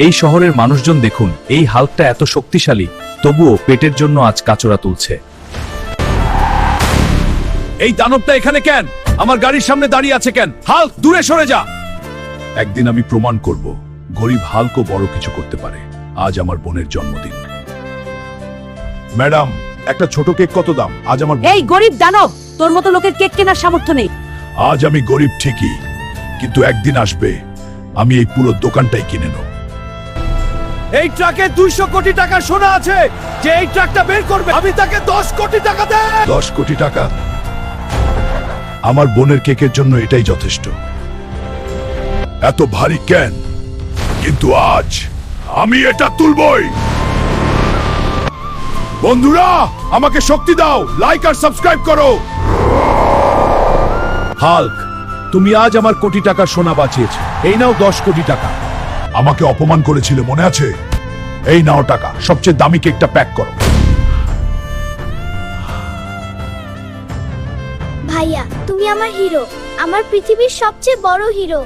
এই শহরের মানুষজন দেখুন, এই হাল্কটা এত শক্তিশালী, তবুও পেটের জন্য আজ কাচরা তুলছে। এই দানবটা এখানে কেন? আমার গাড়ির সামনে দাঁড়িয়ে আছে কেন? হাল্ক, দূরে সরে যা। একদিন আমি প্রমাণ করব, গরিব হাল্কও বড় কিছু করতে পারে। আজ আমার বোনের জন্মদিন। ম্যাডাম, একটা ছোট কেক কত দাম? আজ আমার এই গরিব দানব, তোর মতো লোকের কেক কেনার সামর্থ্য নেই। আজ আমি গরিব ঠিকই, কিন্তু একদিন আসবে আমি এই পুরো দোকানটাই কিনে নেব। এই ট্রাকে 200 কোটি টাকা সোনা আছে। যে এই ট্রাকটা বের করবে, আমি তাকে 10 কোটি টাকা দেব। 10 কোটি টাকা? আমার বোনের কেকের জন্য এটাই যথেষ্ট। এত ভারী কেন? কিন্তু আজ আমি এটা তুলবই। বন্ধুরা, আমাকে শক্তি দাও, লাইক আর সাবস্ক্রাইব করো। হাল্ক, তুমি আজ আমার কোটি টাকা সোনা বাঁচিয়েছো। এই নাও 10 কোটি টাকা। আমাকে অপমান করেছিলে, মনে আছে? এই নাও টাকা, সবচেয়ে দামি কেকটা প্যাক করো। ভাইয়া, তুমি আমার হিরো, আমার পৃথিবীর সবচেয়ে বড় হিরো।